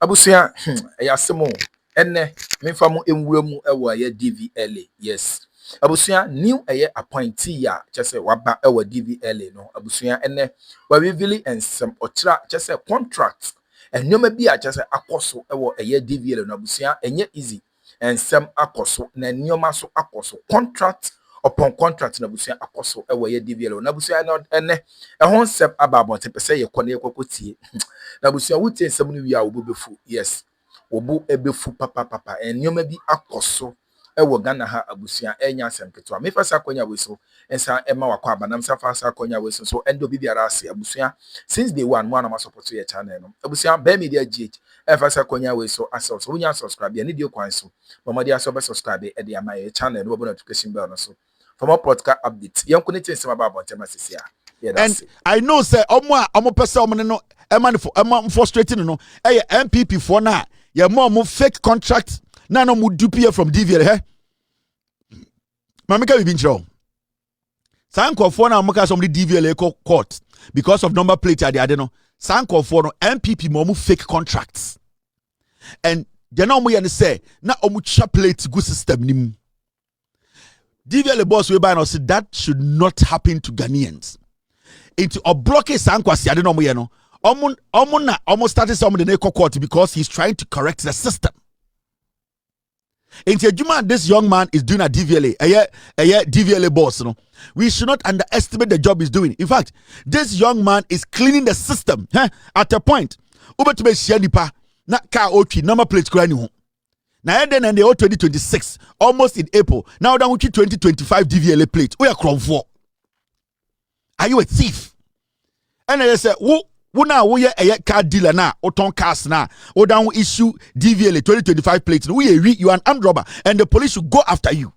Abusia yasemo enne memfa mu enwura mu ewo ye DVLA. Yes. Abusia new appointee ya chese waba ewo DVLA no. Abusia enne wa reveal ensem ochira chese contract ennyoma bi a chese akoso ewo DVLA no. Abusia enye easy ensem akoso na nnyoma so akoso contract upon contract na abusia akoso ewo DVLA na abusia no enne ehon sep ababonte pese ye kone ekokotie na abusia wutie nsem no wi a obobefu. Yes, obo ebefu papa ennyoma bi akoso ewo Ghana ha abusia enya asempetwa mefasa akonya weso ensa ema wakwa abanam safasa akonya weso so endo bibiara ase abusia since day one mo na support your channel no abusia be media gh efasa akonya weso ase so unya subscribe ya video kwan so bomodi aso be subscribe e de ama your channel no notification bell no so for more podcast updates yanko ne tense ma ba bonte masisia. Yeah, and I know say omo pese omo no ema frustrating no MPP for na ye mo fake contract na no mu dupe from DVLA he mamika bi nchiro sanko for na mo ka some DVLA court because of number plate ade no sanko for no MPP mo fake contracts and they no mo ye say na omu cha plate good system nim DVLA boss we buy no say that should not happen to Ghanaians into a blockade sankwasi ade no mo ye no omo started some the court because he's trying to correct the system. Into Juma, this young man is doing a DVLA, a DVLA boss. No, we should not underestimate the job he's doing. In fact, this young man is cleaning the system. At a point, over to be shanipa na car ochi number plates grinding home. Now then, and the 2026, almost in April. Now down with 2025 DVLA plate. We are crown for. Are you a thief? And I said, Wuna we a car dealer na oton cars na o down issue DVLA 2025 plate. You are an armed robber and the police should go after you.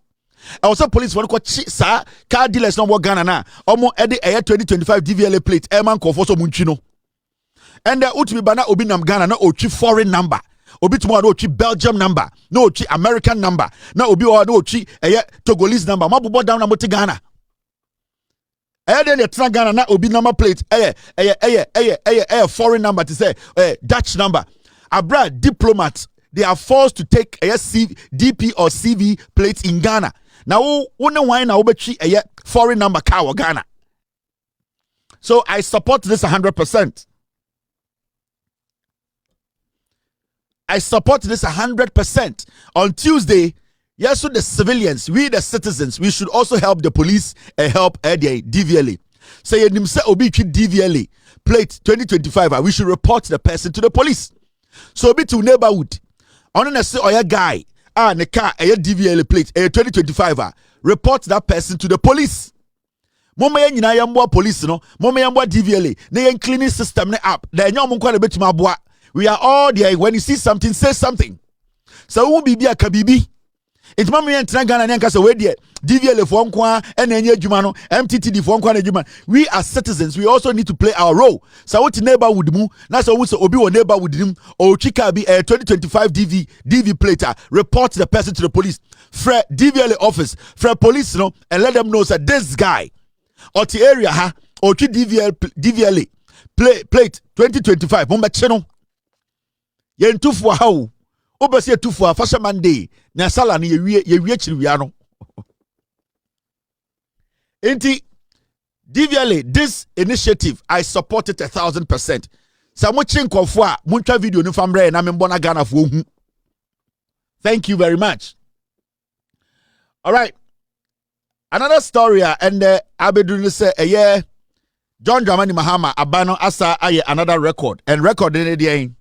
I also police want to sir car dealers no more Ghana na omo ede a 2025 DVLA plate man ko for so munchino. And the ultimate bana obi nam Ghana na ochi foreign number. Obi tomorrow no ochi Belgium number, no ochi American number, na obi o no ochi Togolese number. Mabubo down na moti Ghana. Then the Ghana na obi number plate foreign number to say Dutch number. Abra diplomats they are forced to take DP or CV plates in Ghana. Now why na obechi foreign number car Ghana. So I support this 100%. I support this 100%. On Tuesday, yes, so the civilians, we the citizens, we should also help the police and help the DVLA. Say you nimse obi DVLA plate 2025. We should report the person to the police. So be to neighborhood. On say oya guy, ne car DVLA plate 2025. Report that person to the police. Mama ya nyina yambo police no, mama yambo DVLA. Na yen cleaning system ne app. Da enyo mo kwa na betima aboa. We are all there. When you see something, say something. So who be a kabibi? It's mama yen Ghana nyanka se we there. DVLA for nkwa enenye adwuma no, MTTD for nkwa na adwuma. We as citizens, we also need to play our role. So what neighborhood mu, na so we say obi wo neighborhood nim o chika bi 2025 DV plater, report the person to the police. Fre DVLA office, fre police no, and let them know that this guy or the area ha o chi DVLA plate 2025 mo cheno. Yen tufu how obese tufu fashion Monday na sala na ye wie chiriwia no. Enti DVLA, this initiative I support it 1,000%. Sa mo chinkofo a muntwa video ni famre na membo na Ghana fo hu. Thank you very much. All right. Another story and Abedu say John Dramani Mahama abano asa aye another record and record in the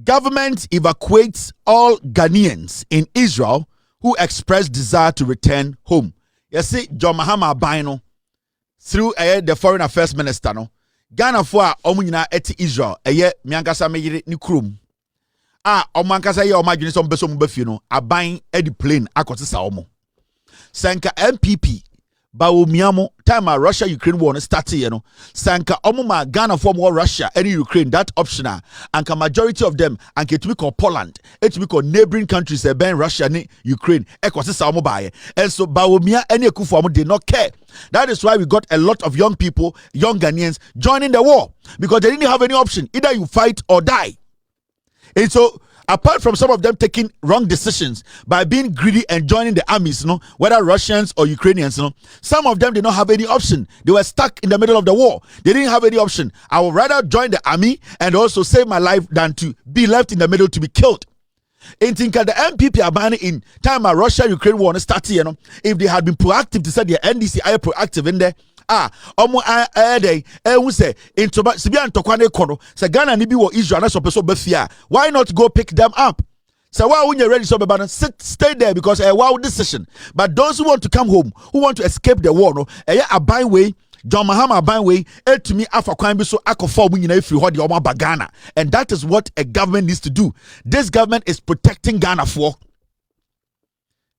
government evacuates all Ghanaians in Israel who express desire to return home. You see, John Mahama Abino through the foreign affairs minister no Ghana for omunyina eti Israel miankasa meyire ni krum omankasa ye omagwini so mbeso mbafie no aban edi plane akotisa omo senka MPP Bawumiamo time Russia Ukraine war started, you know. Sanka omuma Ghana for more Russia and Ukraine, that optional. And majority of them and it we call Poland, it we call neighboring countries ben Russia and Ukraine. And so Bawumia any kufuamu did not care. That is why we got a lot of young people, young Ghanaians joining the war because they didn't have any option. Either you fight or die. And so apart from some of them taking wrong decisions by being greedy and joining the armies, you know, whether Russians or Ukrainians, you know, some of them did not have any option. They were stuck in the middle of the war. They didn't have any option. I would rather join the army and also save my life than to be left in the middle to be killed. And think that the MPP are banning in time Russia-Ukraine war started, you know, if they had been proactive to say the NDC are proactive in there. Omo who say into Sibian Tokwane Kono, say Ghana ni bi wo Israel na so person befia. Why not go pick them up? So why when you're ready so be stay there because a wow decision. But those who want to come home, who want to escape the war, no, a buy way, John Mahama buy way, to me afa kwan bi so akofo mu nyina free hodi omo Ghana. And that is what a government needs to do. This government is protecting Ghana for.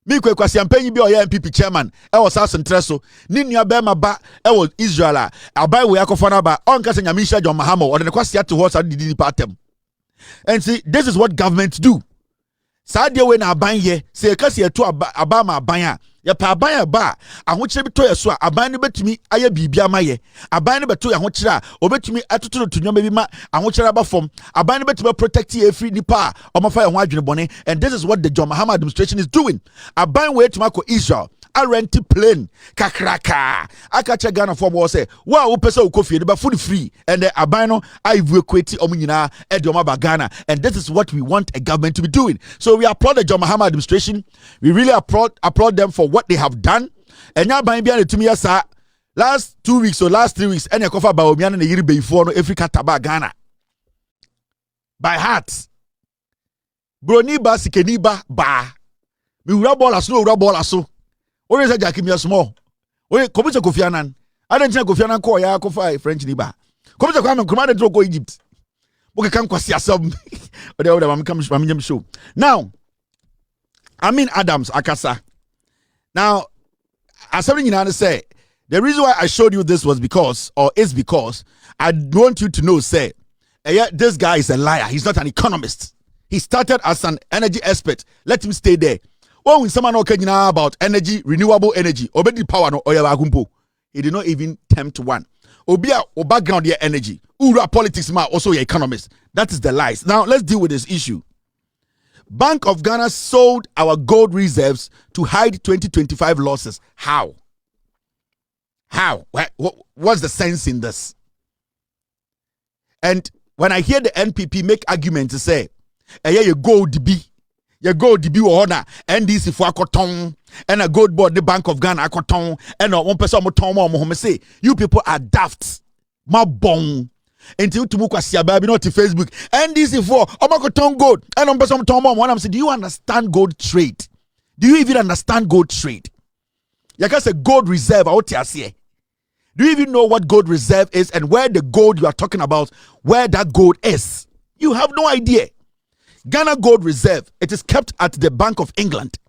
Mi kwe kwasi ampenyi bi oya MPP chairman e wo South Central ni nua be ma ba e wo Israel abai we akofo na ba onka se nyamisha John Mahama o de kwasi ate ho sa didi patem. And see, this is what governments do. Sadia we na aban ye se ka se to aba ma aban a ye pa aban a ba ahokyere bi to ye so a aban no betumi aye bibia ma ye aban no beto ye ahokyere a obetumi atoto to nyoma bi ma ahokyere aba fom aban no betumi protect ye free nipa omofa ye ho adwene bone. And this is what the John Mahama administration is doing. Aban we to mako Israel a rent plane kakraka akache Ghana for mo say wa wo pese ukofie de ba food free and the aban no I evacuate omo nyina e de omo ba Ghana. And this is what we want a government to be doing. So we applaud the John Mahama administration. We really applaud them for what they have done. And now by being to me last 2 weeks or last 3 weeks any cover by Omiana and Yiri before no Africa taba Ghana by heart broni ba sikeni ba mi wura ball aso always a Jackie me small we come to Kofi Annan I don't think Kofi Annan call ya Kofi French ni ba come to Kwame Nkrumah dey go Egypt okay can kwasi asem oda am come show now Amin Adams Akasa. Now, as something you say, the reason why I showed you this was because I want you to know, say, this guy is a liar. He's not an economist. He started as an energy expert. Let him stay there. When someone talking about energy, renewable energy, obedi power no oya he did not even tempt one. Obia o background your energy. Ura politics ma also your economist. That is the lies. Now let's deal with this issue. Bank of Ghana sold our gold reserves to hide 2025 losses. How? What's the sense in this? And when I hear the NPP make arguments to say, you gold DB or NDC for akoton and a gold board the Bank of Ghana akoton and one person mo say you people are daft. Ma bon. Until to Mukwasi Ababi not to Facebook NDC for Omakoton gold and on person Tom one I'm saying, do you understand gold trade? Do you even understand gold trade? You can say gold reserve out here. Do you even know what gold reserve is and where the gold you are talking about, where that gold is? You have no idea. Ghana Gold Reserve, it is kept at the Bank of England.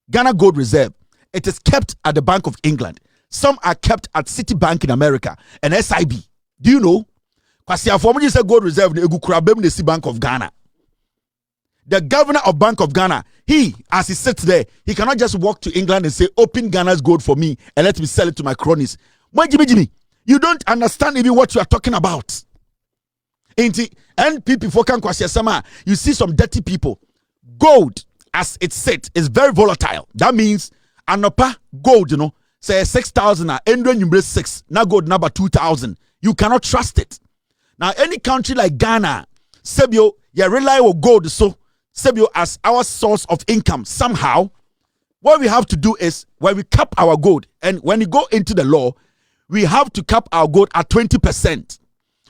Ghana Gold Reserve, it is kept at the Bank of England. Some are kept at Citibank in America and SIB. Do you know? Because you say Gold Reserve, the Bank of Ghana. The governor of Bank of Ghana, he, as he sits there, he cannot just walk to England and say, open Ghana's gold for me and let me sell it to my cronies. Jimmy, you don't understand even what you are talking about. NPP for Kankwasi, you see some dirty people. Gold, as it sits, is very volatile. That means anopa gold, say 6,000, and 6, now gold number 2,000. You cannot trust it. Now, any country like Ghana, Sebio, you rely on gold, so Sebio as our source of income. Somehow, what we have to do is when we cap our gold, and when we go into the law, we have to cap our gold at 20%.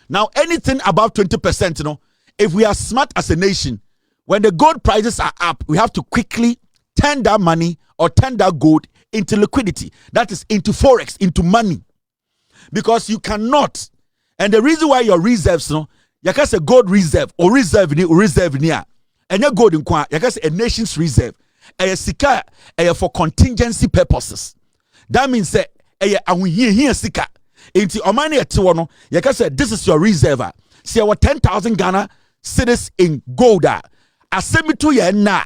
Now, anything above 20%, if we are smart as a nation, when the gold prices are up, we have to quickly turn that money or turn that gold into liquidity. That is into forex, into money. Because you cannot, and the reason why your reserves, you can say gold reserve or reserve near, and your gold in kwa, you can say a nation's reserve, a sika, for contingency purposes. That means say here sika. Inti omani etiwono, yaka say this is your reserve. See our 10,000 Ghana cedis in gold. Asemitu ye na.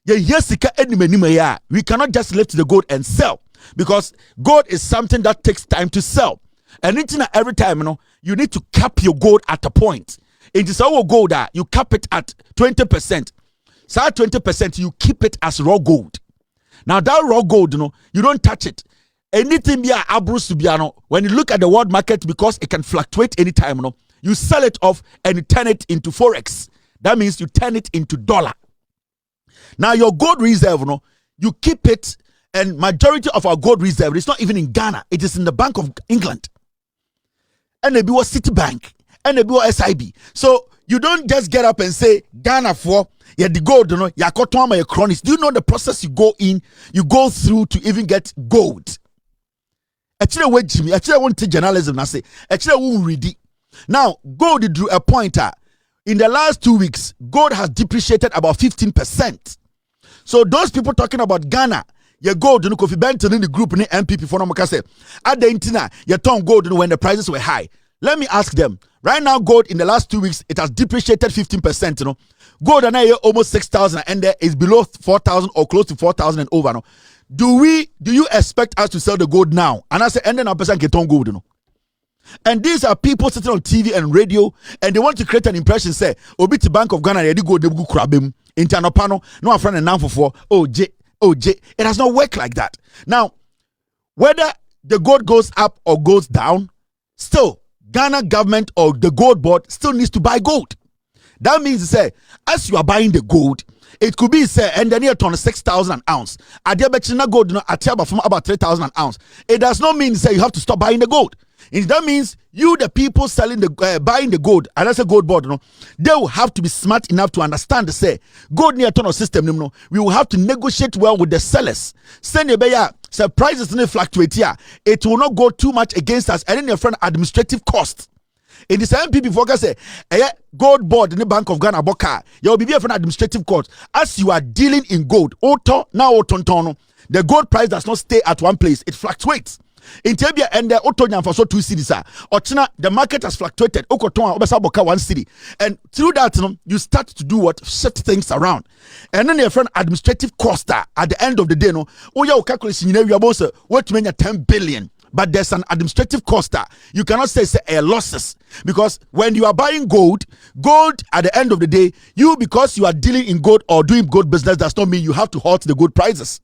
Ye sika enime ya. We cannot just lift the gold and sell, because gold is something that takes time to sell. And every time, you need to cap your gold at a point. It is our gold that you cap it at 20%. So at 20%, you keep it as raw gold. Now that raw gold, you don't touch it. Anything be abrusubiano, when you look at the world market, because it can fluctuate anytime, you sell it off and you turn it into forex. That means you turn it into dollar. Now your gold reserve, you keep it, and majority of our gold reserve is not even in Ghana. It is in the Bank of England. And maybe was Citibank. And maybe was SIB. So you don't just get up and say, Ghana for the gold, your chronics. Do you know the process you go through to even get gold? Actually, wait, Jimmy. Actually, I want to journalism. I say, actually, I won't read it. Now, gold drew a pointer. In the last 2 weeks, gold has depreciated about 15%. So those people talking about Ghana, your gold, Kofi Benton in the group in the Npp for no say, at the intina, your tongue gold when the prices were high. Let me ask them. Right now, gold in the last 2 weeks, it has depreciated 15%. Gold and almost 6,000, and there is below 4,000 or close to 4,000 and over. Do you expect us to sell the gold now? And I say, and then a person get on gold. And these are people sitting on TV and radio, and they want to create an impression. Say, Obi to Bank of Ghana, they go krabim internapano. No, a friend and now for J. It has not worked like that. Now, whether the gold goes up or goes down, still Ghana government or the gold board still needs to buy gold. That means, say, as you are buying the gold, it could be, say, and then you turn 6,000 an ounce. Adiabechina gold, from about 3,000 an ounce. It does not mean, say, you have to stop buying the gold. That means you, the people selling the buying the gold, and that's a gold board, they will have to be smart enough to understand, say, gold near turn system, we will have to negotiate well with the sellers. Send your buyer, say, prices in fluctuate here. It will not go too much against us, and then your friend administrative cost. In the same people focus say, gold board in the Bank of Ghana boka, you will be for an administrative cost. As you are dealing in gold, the gold price does not stay at one place; it fluctuates. In Tebia and the Otonya for so 2 cities are. Ochina, the market has fluctuated. Okotonga Obesaboka 1 city. And through that, you start to do what? Shift things around. And then your friend administrative cost at the end of the day, you calculation, you about what to mean 10 billion. But there's an administrative cost. You cannot say losses. Because when you are buying gold at the end of the day, because you are dealing in gold or doing gold business, does not mean you have to halt the gold prices.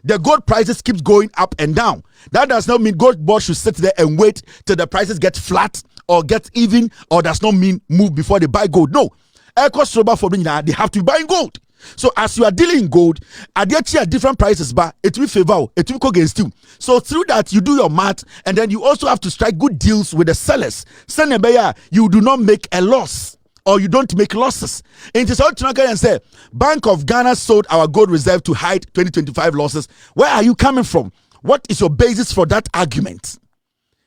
The gold prices keeps going up and down. That does not mean gold board should sit there and wait till the prices get flat or get even, or does not mean move before they buy gold. No. They have to be buying gold. So as you are dealing in gold, at different prices, but it will favor, it will go against you. So through that, you do your math, and then you also have to strike good deals with the sellers. You do not make a loss, or you don't make losses. And it is all to and say, Bank of Ghana sold our gold reserve to hide 2025 losses. Where are you coming from? What is your basis for that argument?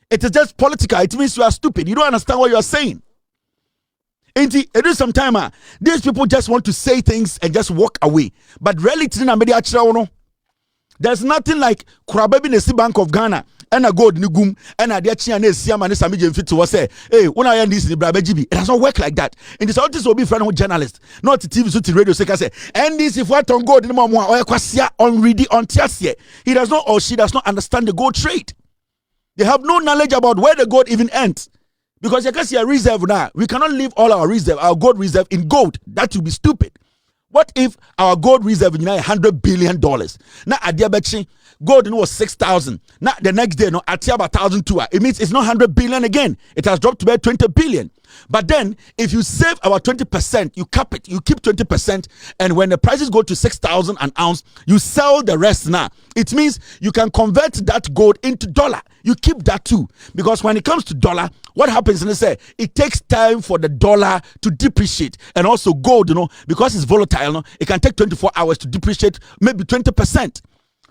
It is just political. It means you are stupid. You don't understand what you are saying. And it is sometimes these people just want to say things and just walk away. But really, there's nothing like Krababi Nesi Bank of Ghana and a gold nugum and a dear and Siam and Samij fit to say, hey, when I end this in the Brabajibi, it does not work like that. And this artist will be friend of journalist, not the TV to radio say, and this if what on gold in Mamma or Quasia on ready on Tiasia. He does not or she does not understand the gold trade. They have no knowledge about where the gold even ends. Because you can see a reserve now. We cannot leave all our gold reserve in gold. That would be stupid. What if our gold reserve is $100 billion? Now, at the gold was 6,000. Now, the next day, at about 1,002. It means it's not 100 billion again. It has dropped to about 20 billion. But then, if you save our 20%, you cap it, you keep 20%, and when the prices go to 6,000 an ounce, you sell the rest now. It means you can convert that gold into dollar. You keep that too. Because when it comes to dollar, what happens is it takes time for the dollar to depreciate. And also gold, because it's volatile, it can take 24 hours to depreciate maybe 20%.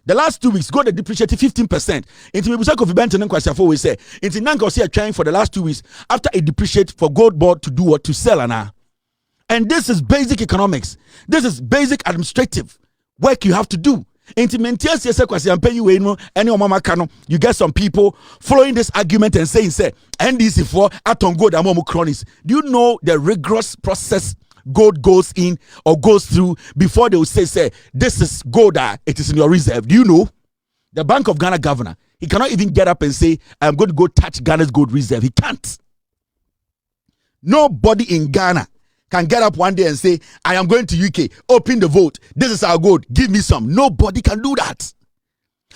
The last 2 weeks, gold depreciated 15%. Into Mibusako of Benton and Kwasiafo, we say, into Nankosia trying for the last 2 weeks after it depreciated for gold board to do what? To sell. And this is basic economics. This is basic administrative work you have to do. Intimentias yes kwasi ampe you we no any omama kano. You get some people following this argument and saying say NDC for aton gold amomo cronies. Do you know the rigorous process gold goes in or goes through before they will say this is gold, it is in your reserve? Do you know? The Bank of Ghana governor, he cannot even get up and say, I'm going to go touch Ghana's gold reserve. He can't. Nobody in Ghana can get up one day and say, I am going to UK, open the vote. This is our gold. Give me some. Nobody can do that.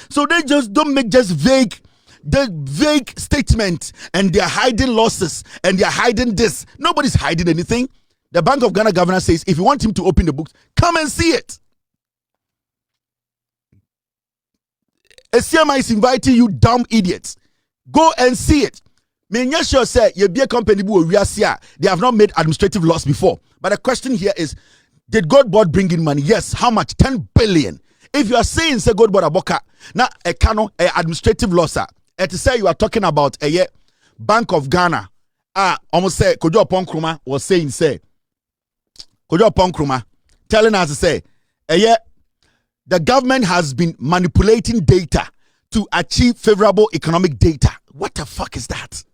So they just don't make just vague statements, and they're hiding losses and they're hiding this. Nobody's hiding anything. The Bank of Ghana governor says, if you want him to open the books, come and see it. SCMI is inviting you, dumb idiots. Go and see it. Menya sure say you be a company they have not made administrative loss before. But the question here is, did God board bring in money? Yes. How much? 10 billion. If you are saying say God board aboka, now a cano administrative loss, to say you are talking about a Bank of Ghana. Almost say Kojo Ponkruma was saying say Kojo Ponkruma telling us to say the government has been manipulating data to achieve favorable economic data. What the fuck is that?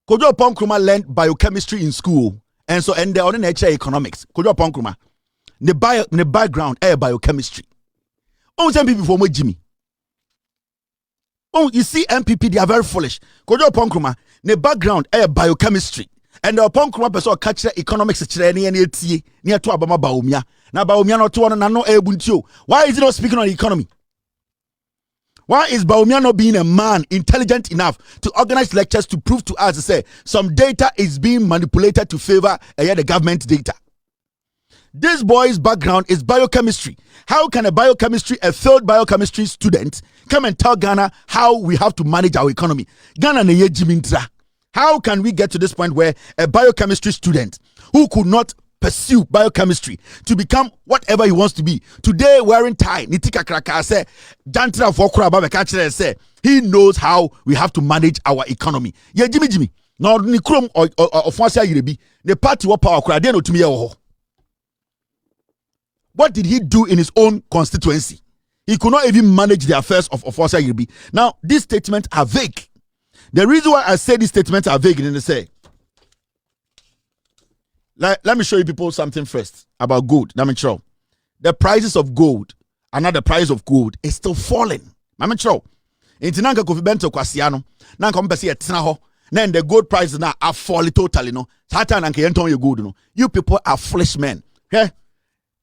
Kojo Ponkruma learned biochemistry in school, and they're on nature economics. Kojo Ponkruma, the background biochemistry. Oh, some people for Jimmy. Oh, you see, MPP, they are very foolish. Kojo Ponkruma, the background biochemistry. And the Ponkruma person catch the economics near to Abama Baumia. Now Baumia not one and no ebuntu. Why is he not speaking on the economy? Why is Baumia not being a man intelligent enough to organize lectures to prove to us to say some data is being manipulated to favor the government data? This boy's background is biochemistry. How can a failed biochemistry student come and tell Ghana how we have to manage our economy? Ghana ne ye jimintra. How can we get to this point where a biochemistry student who could not pursue biochemistry to become whatever he wants to be, today wearing tie, nitika kraka say, jantra fokura babekachre say, he knows how we have to manage our economy. Ye Jimmy. No ni krom or fonsia yirebi, the party wa power kura, no to me. What did he do in his own constituency? He could not even manage the affairs of Fonsia yirebi. Now, these statements are vague. The reason why I say these statements are vague, and they say, let me show you people something first about gold. Let me show. The prices of gold, another price of gold, is still falling. Let me show. Intinanka kofi bento kwasiano. Nanka mpesi etina ho. Then the gold prices now are falling totally. No. Satan nanka yenton your gold. No. You people are foolish men. Okay?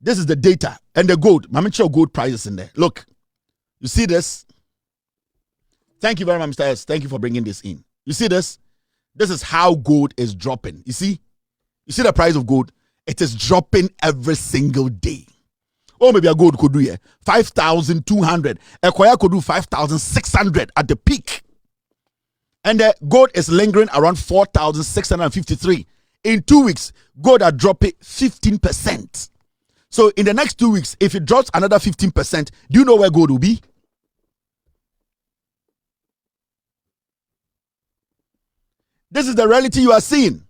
This is the data and the gold. Let me show gold prices in there. Look. You see this? Thank you very much, Mr. S. Thank you for bringing this in. You see this? This is how gold is dropping. You see? You see the price of gold? It is dropping every single day. Oh, maybe a gold could do here 5,200. A koya could do 5,600 at the peak. And the gold is lingering around 4,653. In 2 weeks, gold are dropping 15%. So in the next 2 weeks, if it drops another 15%, do you know where gold will be? This is the reality you are seeing.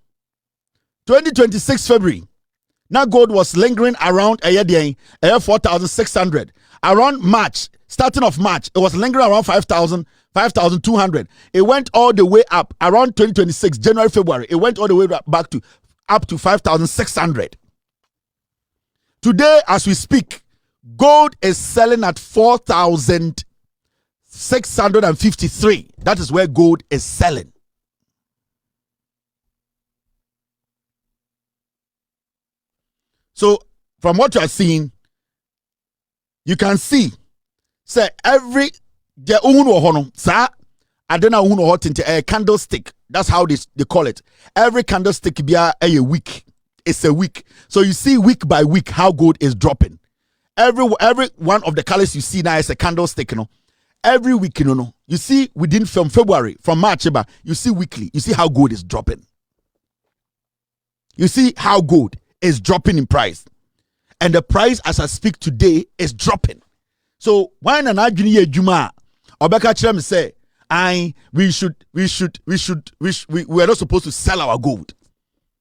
2026 February. Now gold was lingering around 4,600. Around March, starting of March, it was lingering around 5,000, 5,200. It went all the way up around 2026, January, February. It went all the way back to up to 5,600. Today, as we speak, gold is selling at 4,653. That is where gold is selling. So, from what you are seeing, you can see, say every the Yohonu, sir, adena Yohonu hot into a candlestick. That's how they call it. Every candlestick be a week. It's a week. So you see week by week how gold is dropping. Every one of the colors you see now is a candlestick, you know. Every week, you know, you see within from February, from March, you see weekly. You see how gold is dropping. You see how gold is dropping in price, and the price as I speak today is dropping. So why an argument Juma Obeka Chrem say we were not supposed to sell our gold,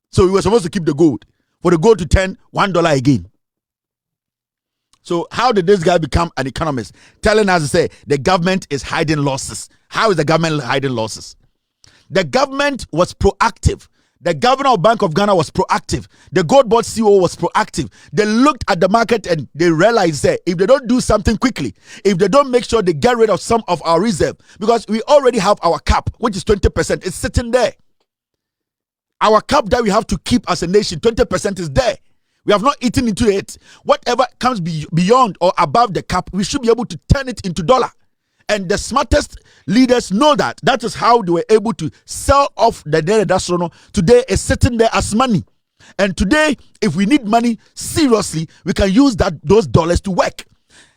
so we were supposed to keep the gold. for the gold to turn $1 again. So how did this guy become an economist? Telling us to say the government is hiding losses. How is the government hiding losses? The government was proactive. The governor of Bank of Ghana was proactive. The gold board CEO was proactive. They looked at the market and they realized that if they don't do something quickly, if they don't make sure they get rid of some of our reserve, because we already have our cap, which is 20%, it's sitting there. Our cap that we have to keep as a nation, 20% is there. We have not eaten into it. Whatever comes beyond or above the cap, we should be able to turn it into dollar. And the smartest leaders know that. That is how they were able to sell off the Dere Dasrono. Today is sitting there as money. And today, if we need money seriously, we can use those dollars to work.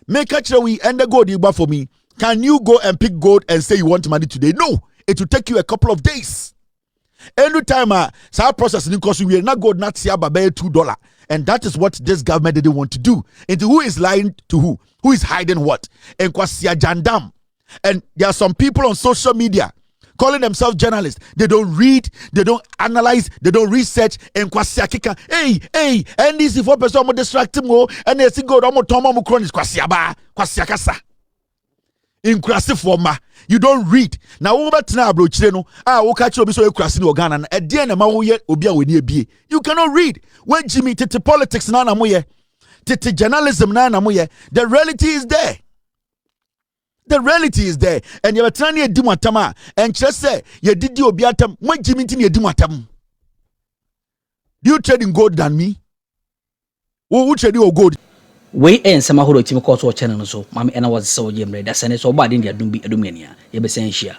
Make sure we end the gold for me. Can you go and pick gold and say you want money today? No. It will take you a couple of days. Every time our process because we are not gold not see about $2. And that is what this government didn't want to do. And who is lying to who? Who is hiding what? And kwasia jandam. And there are some people on social media calling themselves journalists. They don't read, they don't analyze, they don't research. And kwasia kika, hey, and this is 4% more distracting mo, and they go down more tomo mo chronis kwasia ba, kwasia kasa. In krasi forma, you don't read. Now over tina bro chireno, okachi obi so krasi ni Ghana na edie na ma wo ye obi a weni ebie. You cannot read. When Jimmy tete politics na mo ye, tete journalism na mo ye, the reality is there. The reality is there. And you're trying to do matama and just say you did your biatam when Jimmy tin you do matam. Do you trade in gold than me? Who trade your gold? We en sama horo timi ko so channel no so mama ena was so yemre da sane so ba din dia dumbi adumania ye be sen hia